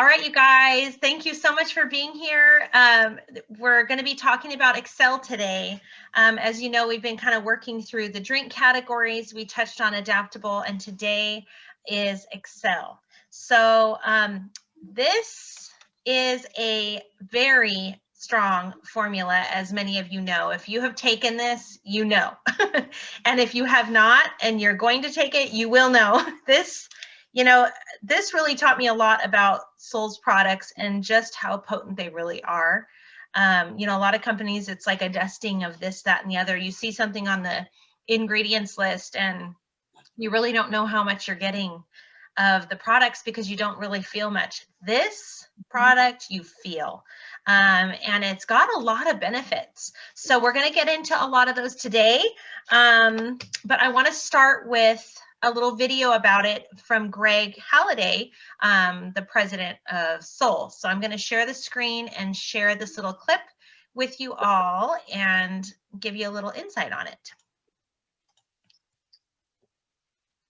All right, you guys, thank you so much for being here. We're going to be talking about Excell today. As you know, we've been kind of working through the drink categories. We touched on adaptable, and today is Excell. So this is a very strong formula, as many of you know. If you have taken this, you know. And if you have not, and you're going to take it, you will know. This really taught me a lot about Soul's products and just how potent they really are. A lot of companies, it's like a dusting of this, that, and the other. You see something on the ingredients list and you really don't know how much you're getting of the products because you don't really feel much. This product you feel, and it's got a lot of benefits. So we're going to get into a lot of those today, but I want to start with a little video about it from Greg Halliday, the president of Soul. So I'm going to share the screen and share this little clip with you all and give you a little insight on it.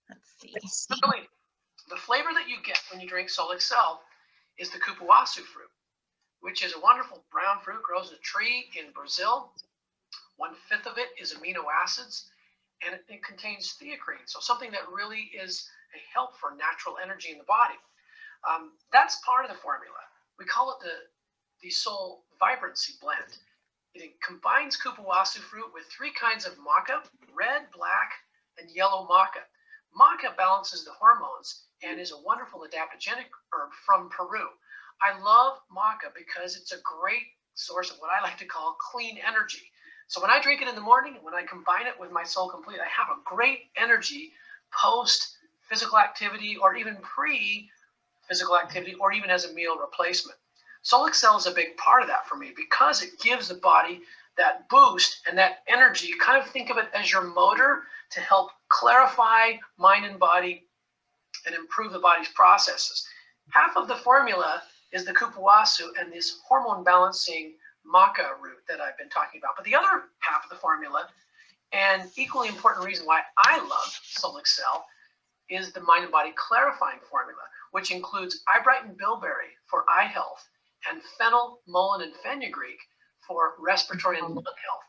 Let's see. Really, the flavor that you get when you drink Soul Excell is the cupuaçu fruit, which is a wonderful brown fruit, grows in a tree in Brazil. 1/5 of it is amino acids, and it contains theocrine, so something that really is a help for natural energy in the body. That's part of the formula. We call it the Soul Vibrancy Blend. It combines cupuaçu fruit with 3 kinds of maca: red, black, and yellow maca. Maca balances the hormones and is a wonderful adaptogenic herb from Peru. I love maca because it's a great source of what I like to call clean energy. So when I drink it in the morning and when I combine it with my Soul Complete, I have a great energy post physical activity or even pre physical activity or even as a meal replacement. Soul Excell is a big part of that for me because it gives the body that boost and that energy. Kind of think of it as your motor to help clarify mind and body and improve the body's processes. Half of the formula is the cupuaçu and this hormone balancing maca root that I've been talking about. But the other half of the formula, and equally important reason why I love Soul Excell, is the mind and body clarifying formula, which includes eyebright and bilberry for eye health and fennel, mullein, and fenugreek for respiratory and lung health.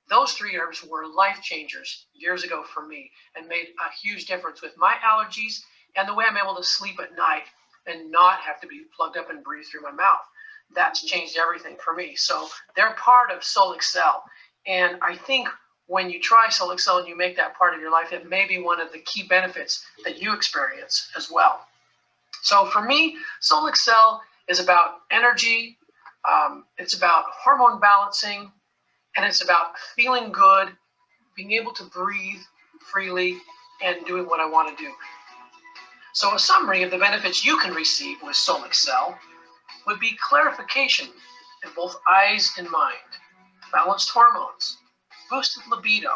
Those 3 herbs were life changers years ago for me and made a huge difference with my allergies and the way I'm able to sleep at night and not have to be plugged up and breathe through my mouth. That's changed everything for me. So they're part of Soul Excell. And I think when you try Soul Excell and you make that part of your life, it may be one of the key benefits that you experience as well. So for me, Soul Excell is about energy, it's about hormone balancing, and it's about feeling good, being able to breathe freely, and doing what I want to do. So a summary of the benefits you can receive with Soul Excell would be clarification in both eyes and mind, balanced hormones, boosted libido,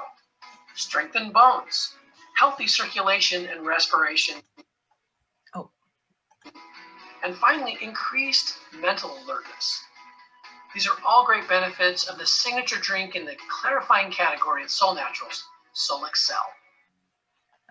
strengthened bones, healthy circulation and respiration, and finally, increased mental alertness. These are all great benefits of the signature drink in the clarifying category at Soul Naturals, Soul Excell.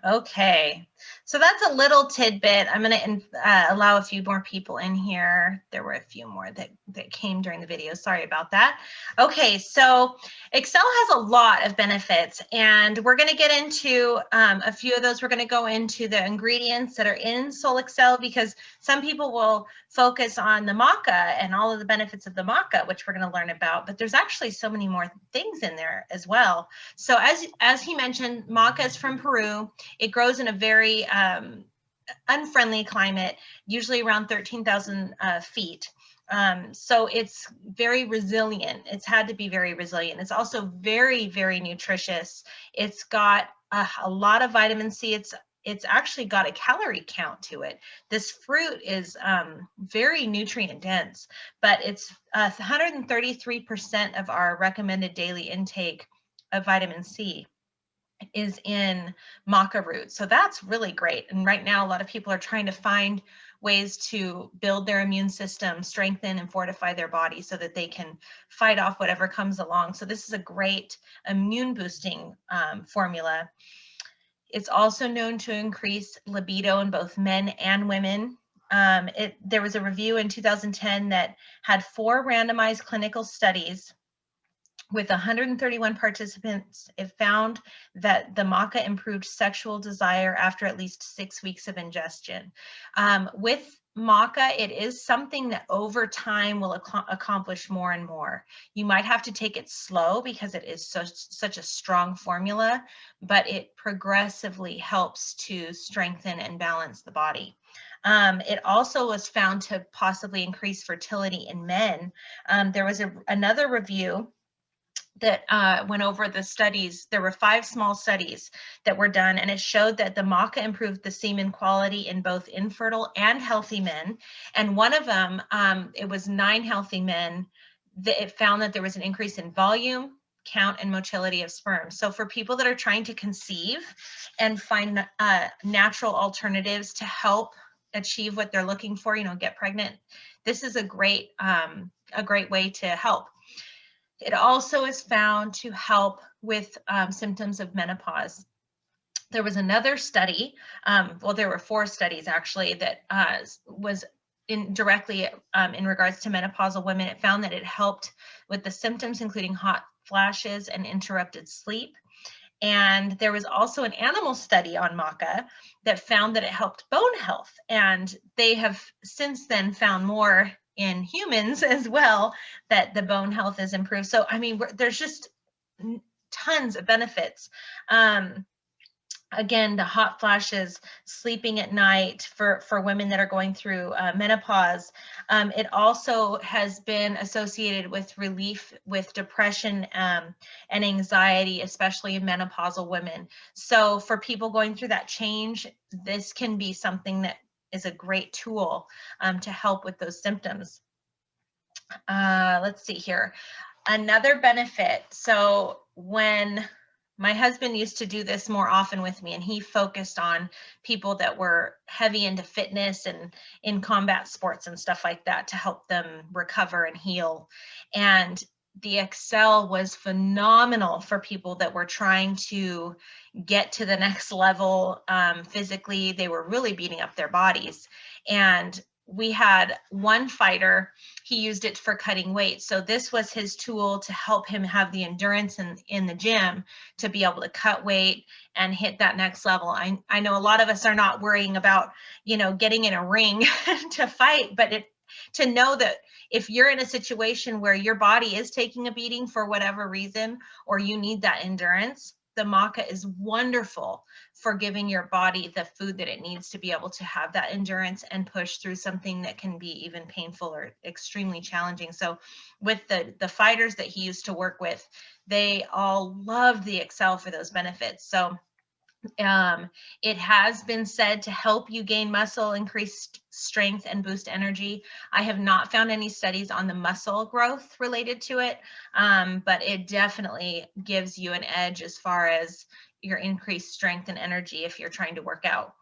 Okay, so that's a little tidbit. I'm going to allow a few more people in here. There were a few more that came during the video. Sorry about that. Okay, so Excell has a lot of benefits, and we're going to get into a few of those. We're going to go into the ingredients that are in Soul Excell because some people will focus on the maca and all of the benefits of the maca, which we're going to learn about, but there's actually so many more things in there as well. So as he mentioned, maca is from Peru. It grows in a very unfriendly climate, usually around 13,000 feet. So it's very resilient. It's had to be very resilient. It's also very, very nutritious. It's got a lot of vitamin C. It's actually got a calorie count to it. This fruit is very nutrient dense, but it's 133% of our recommended daily intake of vitamin C is in maca root. So that's really great. And right now, a lot of people are trying to find ways to build their immune system, strengthen and fortify their body so that they can fight off whatever comes along. So this is a great immune boosting formula. It's also known to increase libido in both men and women. There was a review in 2010 that had 4 randomized clinical studies with 131 participants. It found that the maca improved sexual desire after at least 6 weeks of ingestion. With maca, it is something that over time will accomplish more and more. You might have to take it slow because it is such a strong formula, but it progressively helps to strengthen and balance the body. It also was found to possibly increase fertility in men. There was another review that went over the studies. There were 5 small studies that were done, and it showed that the maca improved the semen quality in both infertile and healthy men. And one of them, it was 9 healthy men, that it found that there was an increase in volume, count, and motility of sperm. So for people that are trying to conceive and find natural alternatives to help achieve what they're looking for, get pregnant, this is a great way to help. It also is found to help with symptoms of menopause. There was another study, well, there were 4 studies actually, that was directly in regards to menopausal women. It found that it helped with the symptoms, including hot flashes and interrupted sleep. And there was also an animal study on maca that found that it helped bone health. And they have since then found more in humans as well, that the bone health is improved. So, I mean, there's just tons of benefits. Again, the hot flashes, sleeping at night for women that are going through menopause. It also has been associated with relief with depression and anxiety, especially in menopausal women. So for people going through that change, this can be something that is a great tool to help with those symptoms. Let's see here. Another benefit. So when my husband used to do this more often with me, and he focused on people that were heavy into fitness and in combat sports and stuff like that to help them recover and heal. And the Excell was phenomenal for people that were trying to get to the next level physically. They were really beating up their bodies. And we had one fighter, he used it for cutting weight. So this was his tool to help him have the endurance in the gym to be able to cut weight and hit that next level. I know a lot of us are not worrying about, getting in a ring to fight, but to know that if you're in a situation where your body is taking a beating for whatever reason, or you need that endurance, the maca is wonderful for giving your body the food that it needs to be able to have that endurance and push through something that can be even painful or extremely challenging. So with the fighters that he used to work with, they all loved the Excell for those benefits. So it has been said to help you gain muscle, increase strength, and boost energy. I have not found any studies on the muscle growth related to it, but it definitely gives you an edge as far as your increased strength and energy if you're trying to work out.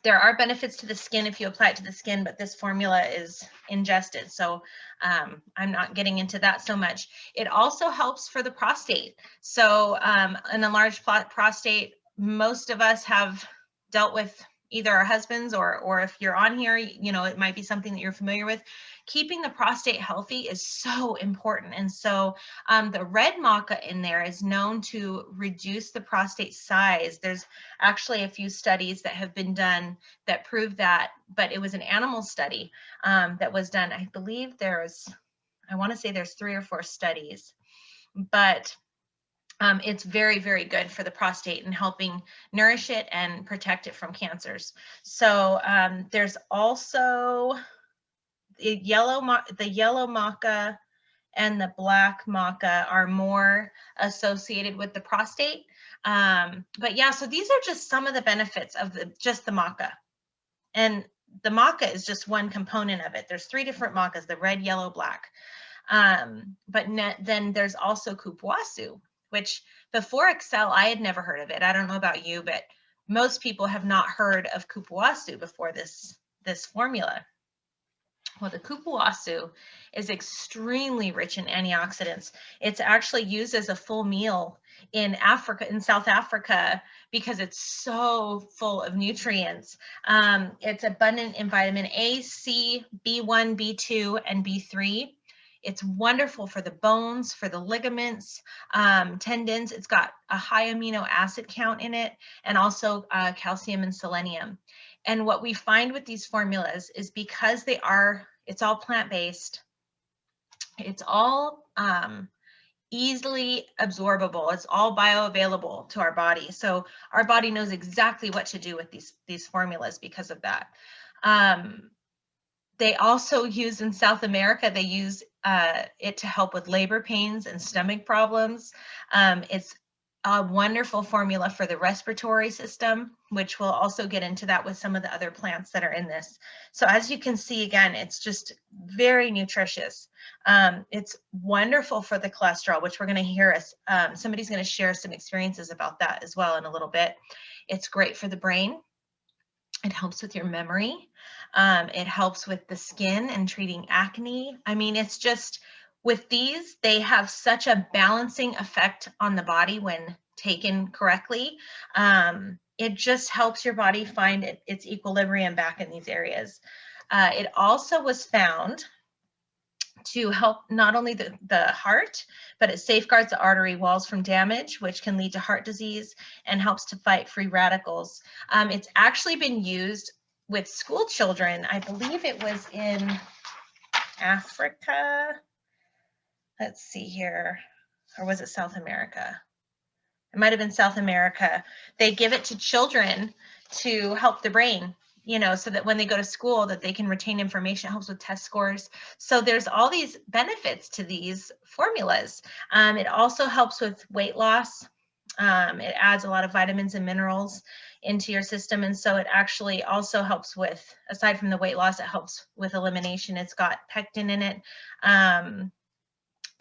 There are benefits to the skin if you apply it to the skin, but this formula is ingested, so I'm not getting into that so much. It also helps for the prostate. So an enlarged prostate, most of us have dealt with either our husbands or if you're on here, it might be something that you're familiar with. Keeping the prostate healthy is so important. And so the red maca in there is known to reduce the prostate size. There's actually a few studies that have been done that prove that, but it was an animal study that was done. I believe I want to say there's 3 or 4 studies, but it's very, very good for the prostate and helping nourish it and protect it from cancers. So there's also the yellow maca and the black maca are more associated with the prostate. But yeah, so these are just some of the benefits of just the maca. And the maca is just one component of it. There's 3 different macas, the red, yellow, black. But then there's also cupuaçu, which before Excell, I had never heard of it. I don't know about you, but most people have not heard of cupuaçu before this formula. Well, the kupuasu is extremely rich in antioxidants. It's actually used as a full meal in Africa, in South Africa, because it's so full of nutrients. It's abundant in vitamin A, C, B1, B2, and B3. It's wonderful for the bones, for the ligaments, tendons. It's got a high amino acid count in it, and also calcium and selenium. And what we find with these formulas is because it's all plant-based, it's all easily absorbable, it's all bioavailable to our body. So our body knows exactly what to do with these formulas because of that. They also use in South America, they use it to help with labor pains and stomach problems. It's a wonderful formula for the respiratory system, which we'll also get into that with some of the other plants that are in this. So as you can see, again, it's just very nutritious. It's wonderful for the cholesterol, which we're going to hear somebody's going to share some experiences about that as well in a little bit. It's great for the brain. It helps with your memory. It helps with the skin and treating acne. I mean, it's just, with these, they have such a balancing effect on the body when taken correctly. It just helps your body find its equilibrium back in these areas. It also was found to help not only the heart, but it safeguards the artery walls from damage, which can lead to heart disease, and helps to fight free radicals. It's actually been used with school children. I believe it was in Africa. Let's see here. Or was it South America? It might have been South America. They give it to children to help the brain, so that when they go to school that they can retain information. It helps with test scores. So there's all these benefits to these formulas. It also helps with weight loss. It adds a lot of vitamins and minerals into your system. And so it actually also helps with, aside from the weight loss, it helps with elimination. It's got pectin in it.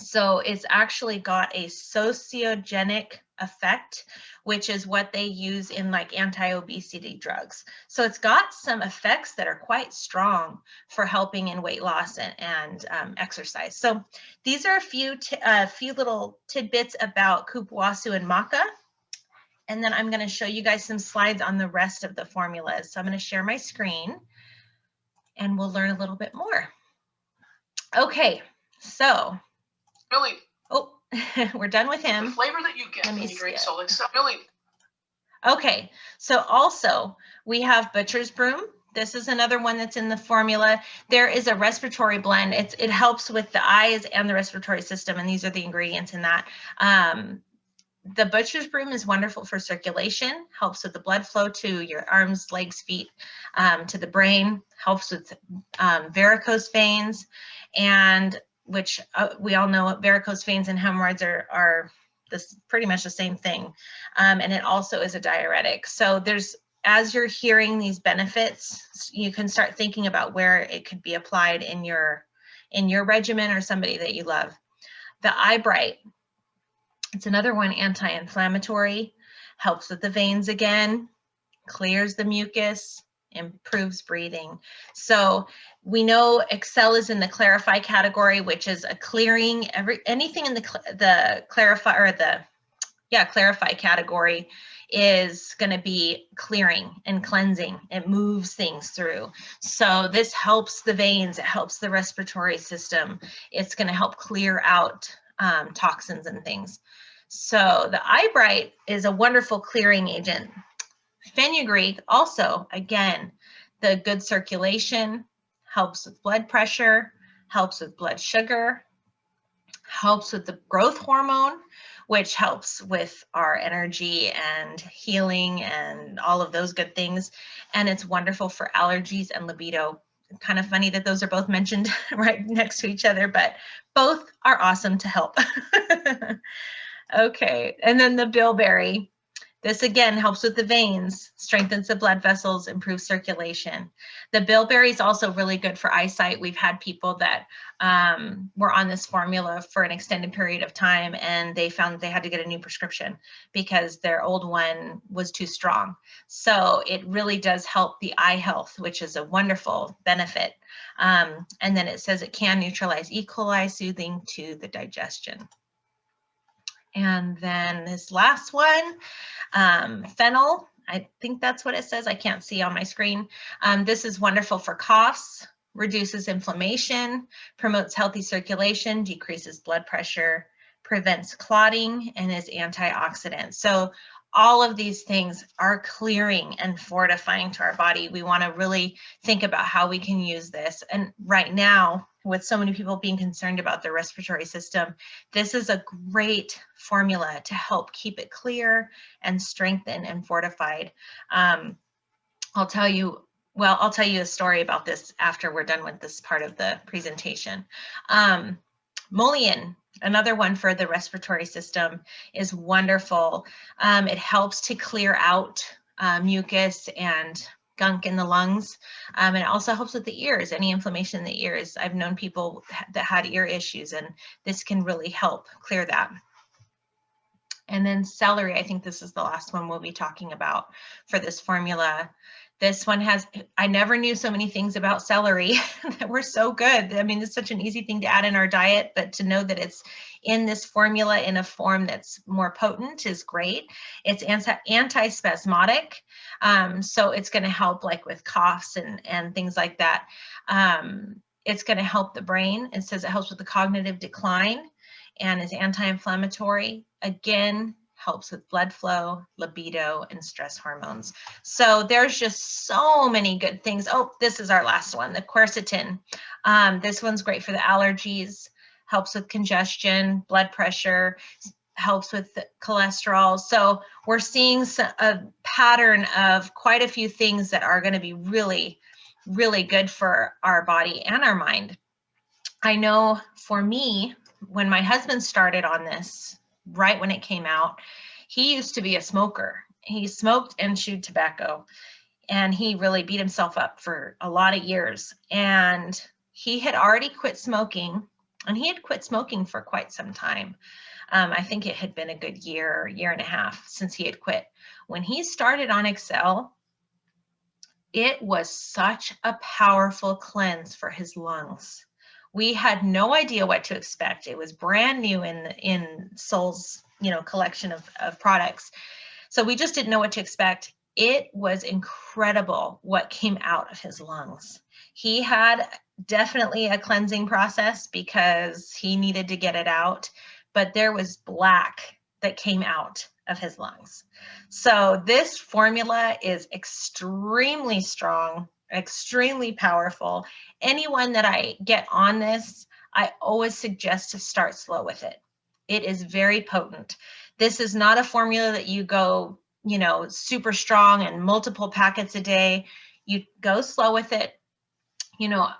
So it's actually got a sociogenic effect, which is what they use in like anti-obesity drugs. So it's got some effects that are quite strong for helping in weight loss and exercise. So these are a few little tidbits about kupuasu and maca. And then I'm going to show you guys some slides on the rest of the formulas. So I'm going to share my screen and we'll learn a little bit more. Okay, so Really, oh, we're done with him. the flavor that you get when you drink Excell, really. Okay, so also we have butcher's broom. This is another one that's in the formula. There is a respiratory blend. It helps with the eyes and the respiratory system, and these are the ingredients in that. The butcher's broom is wonderful for circulation, helps with the blood flow to your arms, legs, feet, to the brain, helps with varicose veins, and which we all know varicose veins and hemorrhoids are this pretty much the same thing. And it also is a diuretic. So as you're hearing these benefits, you can start thinking about where it could be applied in your regimen or somebody that you love. The eye bright, it's another one, anti-inflammatory, helps with the veins again, clears the mucus, improves breathing. So we know Excell is in the clarify category, which is a clearing. Anything in the clarify or clarify category is going to be clearing and cleansing. It moves things through. So this helps the veins. It helps the respiratory system. It's going to help clear out toxins and things. So the eye bright is a wonderful clearing agent. Fenugreek also, again, the good circulation, helps with blood pressure, helps with blood sugar, helps with the growth hormone, which helps with our energy and healing and all of those good things. And it's wonderful for allergies and libido. Kind of funny that those are both mentioned right next to each other, but both are awesome to help. Okay, and then the bilberry. This again helps with the veins, strengthens the blood vessels, improves circulation. The bilberry is also really good for eyesight. We've had people that were on this formula for an extended period of time, and they found that they had to get a new prescription because their old one was too strong. So it really does help the eye health, which is a wonderful benefit. And then it says it can neutralize E. coli, soothing to the digestion. And then this last one, fennel, I think that's what it says. I can't see on my screen. This is wonderful for coughs, reduces inflammation, promotes healthy circulation, decreases blood pressure, prevents clotting, and is antioxidant. So all of these things are clearing and fortifying to our body. We want to really think about how we can use this. And right now, with so many people being concerned about their respiratory system, this is a great formula to help keep it clear and strengthened and fortified. I'll tell you a story about this after we're done with this part of the presentation. Mullein, another one for the respiratory system, is wonderful. It helps to clear out mucus and gunk in the lungs. And it also helps with the ears, any inflammation in the ears. I've known people that had ear issues, and this can really help clear that. And then celery, I think this is the last one we'll be talking about for this formula. This one has, I never knew so many things about celery that were so good. I mean, it's such an easy thing to add in our diet, but to know that it's in this formula in a form that's more potent is great. It's anti-spasmodic, so it's going to help like with coughs and things like that. It's going to help the brain. It says it helps with the cognitive decline and is anti-inflammatory. Again, helps with blood flow, libido, and stress hormones. So there's just so many good things. Oh, this is our last one, the quercetin. This one's great for the allergies, helps with congestion, blood pressure, helps with cholesterol. So we're seeing a pattern of quite a few things that are going to be really, really good for our body and our mind. I know for me, when my husband started on this, right when it came out, he used to be a smoker. He smoked and chewed tobacco, and he really beat himself up for a lot of years. And he had already quit smoking, and he had quit smoking for quite some time. I think it had been a good year and a half since he had quit. When he started on Excell, it was such a powerful cleanse for his lungs. We had no idea what to expect. It was brand new in Soul's, collection of products. So we just didn't know what to expect. It was incredible what came out of his lungs. He had definitely a cleansing process because he needed to get it out, but there was black that came out of his lungs. So this formula is extremely strong, extremely powerful. Anyone that I get on this, I always suggest to start slow with it. It is very potent. This is not a formula that you go, super strong and multiple packets a day. You go slow with it.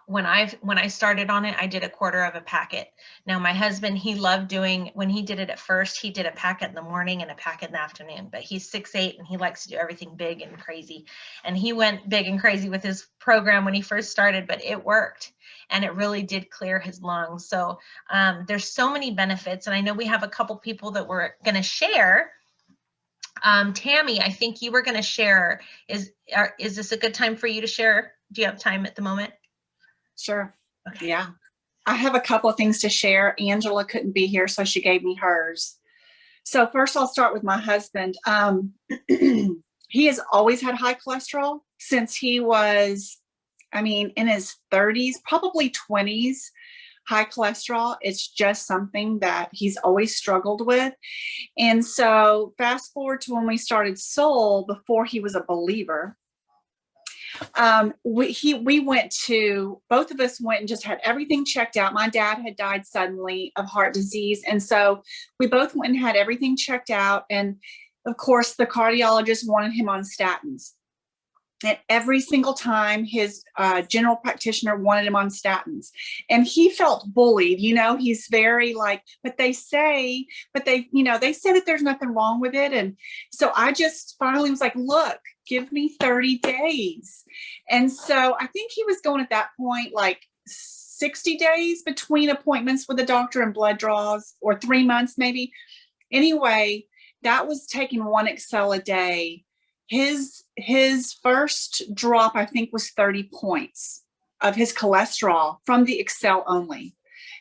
When I started on it, I did 1/4 of a packet. Now my husband, he loved doing, when he did it at first, he did a packet in the morning and a packet in the afternoon, but he's 6'8" and he likes to do everything big and crazy. And he went big and crazy with his program when he first started, but it worked and it really did clear his lungs. So there's so many benefits. And I know we have a couple people that we're going to share. Tammy, I think you were going to share. Is this a good time for you to share? Do you have time at the moment? Sure. Okay. Yeah. I have a couple of things to share. Angela couldn't be here, so she gave me hers. So first I'll start with my husband. He has always had high cholesterol since he was, in his 30s, probably 20s. High cholesterol, it's just something that he's always struggled with. And so fast forward to when we started Soul, before he was a believer, we went to, both of us went and just had everything checked out. My dad had died suddenly of heart disease. And so we both went and had everything checked out. And of course the cardiologist wanted him on statins. And every single time his general practitioner wanted him on statins, and he felt bullied. He's very like, but they say that there's nothing wrong with it. And so I just finally was like, look, give me 30 days. And so I think he was going at that point like 60 days between appointments with the doctor and blood draws, or 3 months maybe. Anyway, that was taking one Excel a day. His first drop, I think, was 30 points of his cholesterol from the Excell only.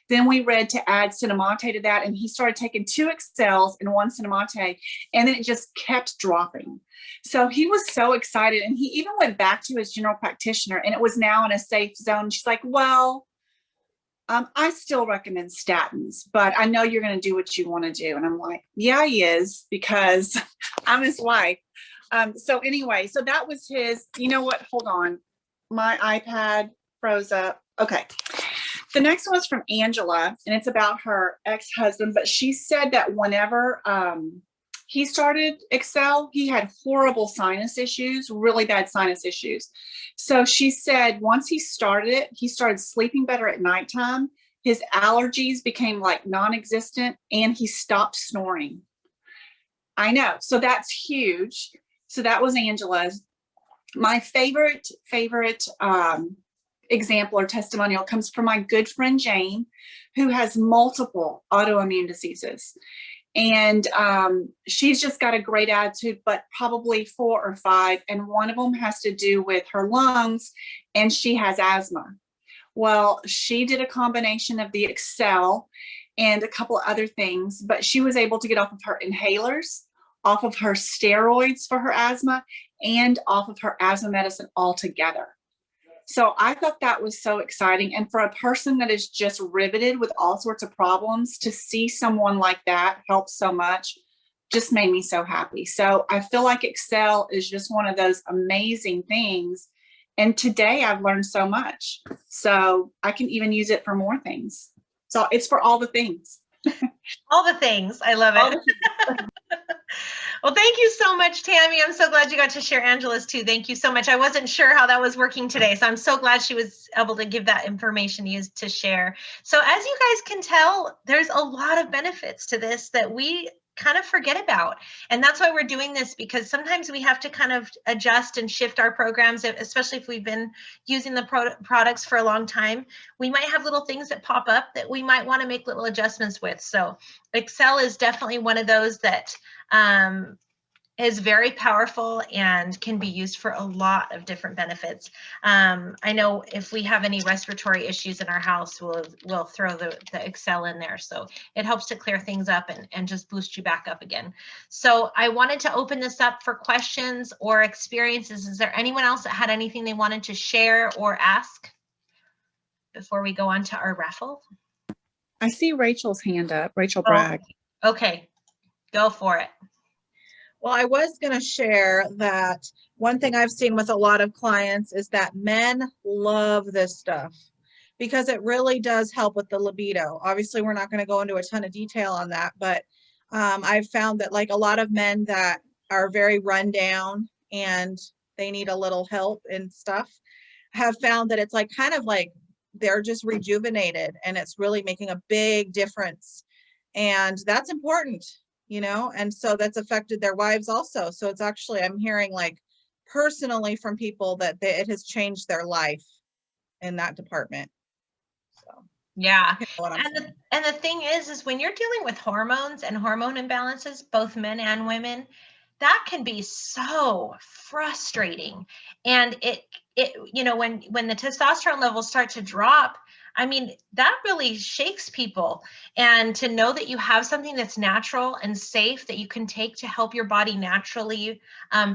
Then we read to add Cinnamate to that, and he started taking 2 Excells and 1 Cinnamate, and then it just kept dropping. So he was so excited, and he even went back to his general practitioner, and it was now in a safe zone. She's like, well, I still recommend statins, but I know you're going to do what you want to do. And I'm like, yeah, he is, because I'm his wife. So anyway, so that was his, what, hold on. My iPad froze up. Okay. The next one was from Angela, and it's about her ex-husband, but she said that whenever he started Excell, he had horrible sinus issues, really bad sinus issues. So she said once he started it, he started sleeping better at nighttime. His allergies became like non-existent, and he stopped snoring. I know. So that's huge. So that was Angela's. My favorite example or testimonial comes from my good friend Jane, who has multiple autoimmune diseases. And she's just got a great attitude, but probably 4 or 5. And one of them has to do with her lungs, and she has asthma. Well, she did a combination of the Excell and a couple of other things, but she was able to get off of her inhalers, off of her steroids for her asthma, and off of her asthma medicine altogether. So I thought that was so exciting. And for a person that is just riveted with all sorts of problems, to see someone like that help so much just made me so happy. So I feel like Excell is just one of those amazing things. And today I've learned so much. So I can even use it for more things. So it's for all the things. All the things. I love it. Well, thank you so much, Tammy. I'm so glad you got to share Angela's too. Thank you so much. I wasn't sure how that was working today, so I'm so glad she was able to give that information used to share. So as you guys can tell, there's a lot of benefits to this that we kind of forget about. And that's why we're doing this, because sometimes we have to kind of adjust and shift our programs, especially if we've been using the products for a long time. We might have little things that pop up that we might want to make little adjustments with. So Excell is definitely one of those that is very powerful and can be used for a lot of different benefits. I know if we have any respiratory issues in our house, we'll throw the Excell in there. So it helps to clear things up and just boost you back up again. So I wanted to open this up for questions or experiences. Is there anyone else that had anything they wanted to share or ask before we go on to our raffle? I see Rachel's hand up, Rachel Bragg. Okay, go for it. Well, I was going to share that one thing I've seen with a lot of clients is that men love this stuff because it really does help with the libido. Obviously, we're not going to go into a ton of detail on that, but I've found that like a lot of men that are very run down and they need a little help and stuff have found that it's like kind of like they're just rejuvenated, and it's really making a big difference. And that's important. And so that's affected their wives also. So it's actually, I'm hearing like personally from people that it has changed their life in that department. So yeah. And the thing is when you're dealing with hormones and hormone imbalances, both men and women, that can be so frustrating. And it when the testosterone levels start to drop, I mean, that really shakes people. And to know that you have something that's natural and safe that you can take to help your body naturally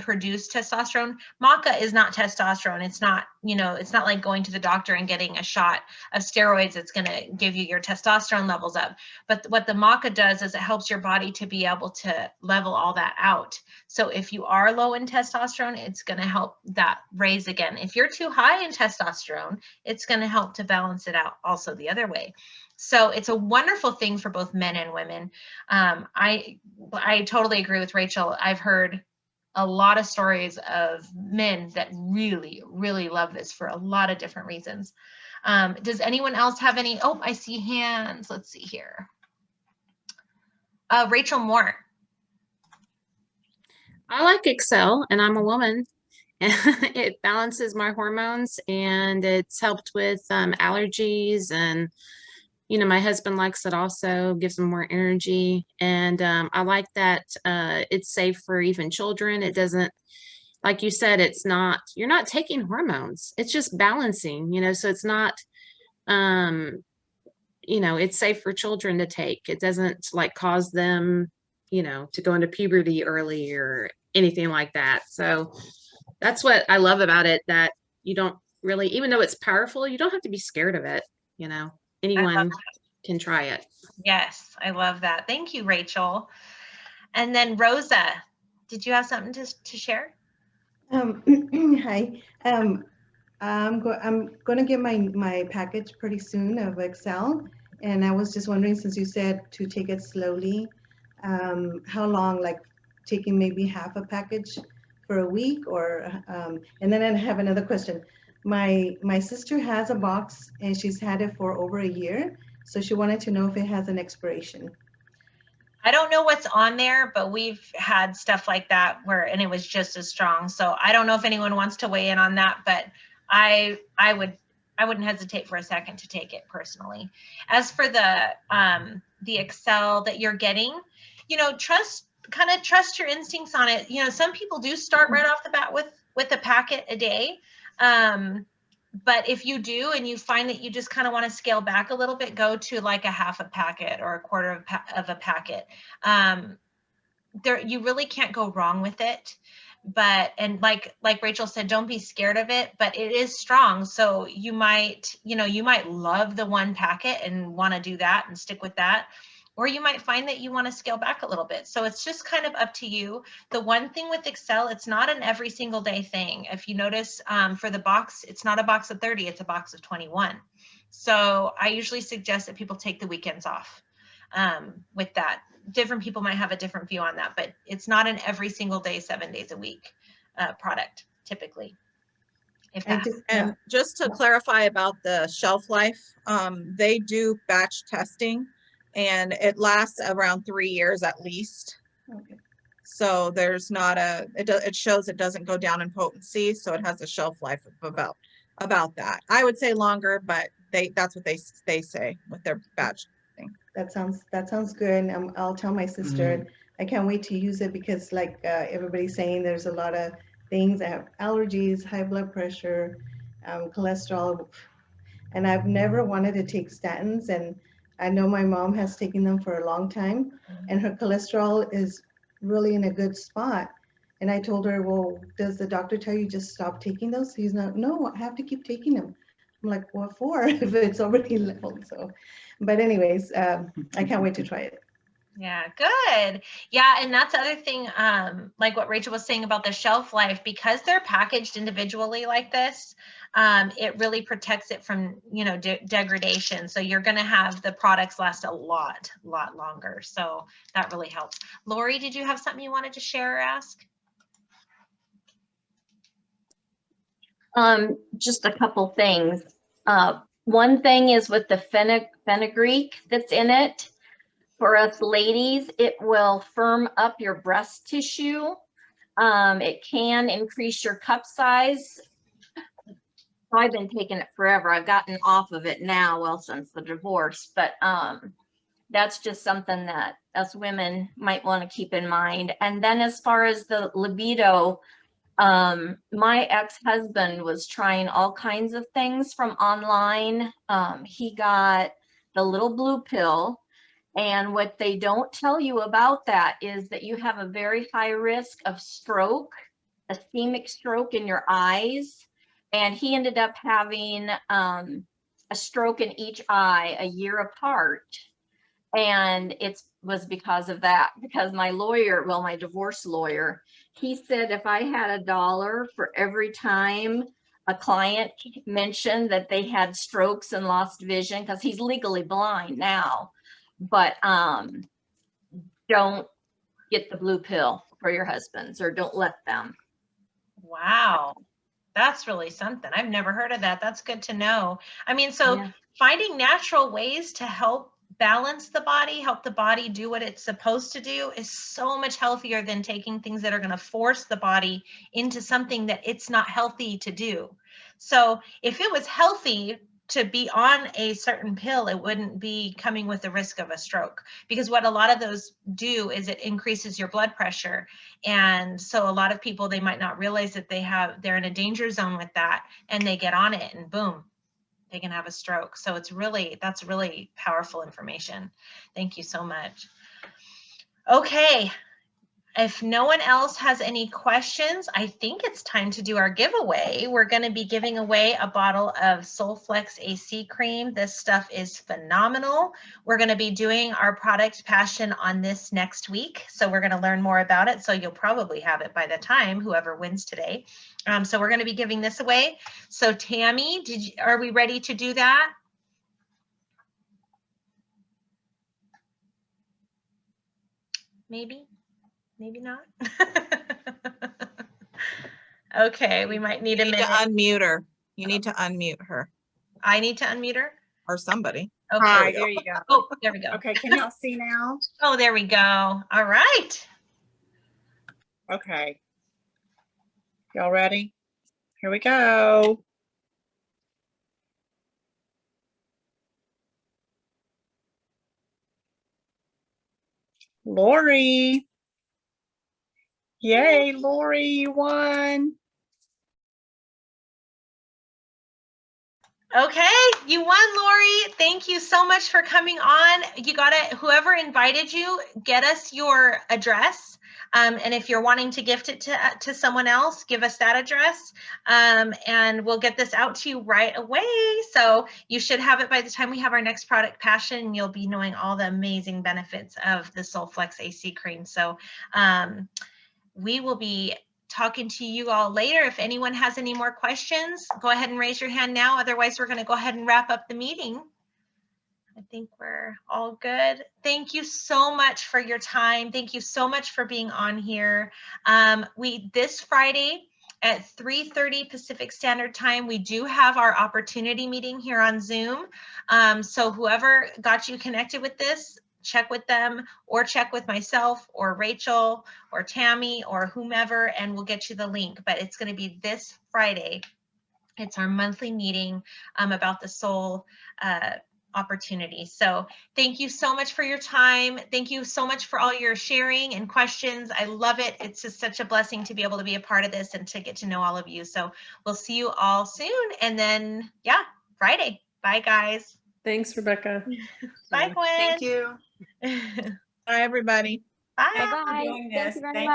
produce testosterone. Maca is not testosterone. It's not, it's not like going to the doctor and getting a shot of steroids that's going to give you your testosterone levels up. But what the maca does is it helps your body to be able to level all that out. So if you are low in testosterone, it's going to help that raise again. If you're too high in testosterone, it's going to help to balance it out also the other way. So it's a wonderful thing for both men and women. I totally agree with Rachel. I've heard a lot of stories of men that really, really love this for a lot of different reasons. Does anyone else have any? Oh, I see hands. Let's see here. Rachel Moore. I like Excel, and I'm a woman. It balances my hormones, and it's helped with allergies, and my husband likes it also, gives him more energy. And I like that it's safe for even children. It doesn't, like you said, you're not taking hormones. It's just balancing, so it's not, it's safe for children to take. It doesn't like cause them, to go into puberty early or anything like that. So that's what I love about it, that you don't really, even though it's powerful, you don't have to be scared of it. Anyone can try it. Yes, I love that. Thank you, Rachel. And then Rosa, did you have something to share? Hi. I'm going to get my package pretty soon of Excel, and I was just wondering, since you said to take it slowly, how long, like taking maybe half a package for a week, or and then I have another question. My sister has a box and she's had it for over a year, so she wanted to know if it has an expiration. I don't know what's on there, but we've had stuff like that and it was just as strong. So I don't know if anyone wants to weigh in on that, but I wouldn't hesitate for a second to take it personally. As for the Excell that you're getting, trust your instincts on it. Some people do start right off the bat with a packet a day. But if you do, and you find that you just kind of want to scale back a little bit, go to like a half a packet or a quarter of a packet. You really can't go wrong with it. But, and like Rachel said, don't be scared of it, but it is strong. So you might love the one packet and want to do that and stick with that. Or you might find that you want to scale back a little bit. So it's just kind of up to you. The one thing with Excell, it's not an every single day thing. If you notice for the box, it's not a box of 30, it's a box of 21. So I usually suggest that people take the weekends off with that. Different people might have a different view on that, but it's not an every single day, 7 days a week product typically. And just to clarify about the shelf life, they do batch testing and it lasts around 3 years at least. Okay. So there's not it shows it doesn't go down in potency. So it has a shelf life of about that. I would say longer, but that's what they say with their batch thing. That sounds good. I'll tell my sister. I can't wait to use it because like everybody's saying, there's a lot of things. I have allergies, high blood pressure, cholesterol, and I've never wanted to take statins. And I know my mom has taken them for a long time and her cholesterol is really in a good spot. And I told her, well, does the doctor tell you just stop taking those? He's not, no, I have to keep taking them. I'm like, what for if it's already leveled? So, but anyways, I can't wait to try it. Yeah, good. Yeah, and that's the other thing, like what Rachel was saying about the shelf life, because they're packaged individually like this, it really protects it from, degradation. So you're going to have the products last a lot longer. So that really helps. Lori, did you have something you wanted to share or ask? Just a couple things. One thing is with the fenugreek that's in it. For us ladies, it will firm up your breast tissue. It can increase your cup size. I've been taking it forever. I've gotten off of it now, well, since the divorce, but that's just something that us women might want to keep in mind. And then as far as the libido, my ex-husband was trying all kinds of things from online. He got the little blue pill. And what they don't tell you about that is that you have a very high risk of stroke, ischemic stroke in your eyes. And he ended up having a stroke in each eye a year apart. And it was because of that, because my lawyer, well, my divorce lawyer, he said if I had $1 for every time a client mentioned that they had strokes and lost vision, because he's legally blind now, but don't get the blue pill. for your husbands, or don't let them. Wow. That's really something. I've never heard of that. That's good to know. I mean, so Yeah. finding natural ways to help balance the body, help the body do what it's supposed to do is so much healthier than taking things that are going to force the body into something that it's not healthy to do. So if it was healthy to be on a certain pill, it wouldn't be coming with the risk of a stroke, because what a lot of those do is it increases your blood pressure. And so a lot of people, they might not realize that they're in a danger zone with that, and they get on it and boom, they can have a stroke. So that's really powerful information. Thank you so much. Okay. If no one else has any questions, I think it's time to do our giveaway. We're going to be giving away a bottle of SoulFlex AC cream. This stuff is phenomenal. We're going to be doing our product passion on this next week. So we're going to learn more about it. So you'll probably have it by the time whoever wins today. So we're going to be giving this away. So Tammy, are we ready to do that? Maybe not. Okay, we might need a minute. To unmute her. You need to unmute her. I need to unmute her? Or somebody. Okay. Hi, there you go. Oh, there we go. Okay, can y'all see now? Oh, there we go. All right. Okay. Y'all ready? Here we go. Lori. Yay, Lori, you won. Okay, you won, Lori. Thank you so much for coming on. You got it. Whoever invited you, get us your address. And if you're wanting to gift it to someone else, give us that address. And we'll get this out to you right away. So you should have it by the time we have our next product passion. You'll be knowing all the amazing benefits of the SoulFlex AC cream. So we will be talking to you all later. If anyone has any more questions, go ahead and raise your hand now. Otherwise, we're going to go ahead and wrap up the meeting. I think we're all good. Thank you so much for your time. Thank you so much for being on here. This Friday at 3:30 Pacific Standard Time, we do have our opportunity meeting here on Zoom. So whoever got you connected with this, check with them or check with myself or Rachel or Tammy or whomever, and we'll get you the link. But it's going to be this Friday. It's our monthly meeting about the soul opportunity. So thank you so much for your time. Thank you so much for all your sharing and questions. I love it. It's just such a blessing to be able to be a part of this and to get to know all of you. So we'll see you all soon. And then, yeah, Friday. Bye, guys. Thanks, Rebecca. Bye, Gwen. Thank you. Bye, everybody. Bye. Bye-bye. doing Thank this. you very Thank much.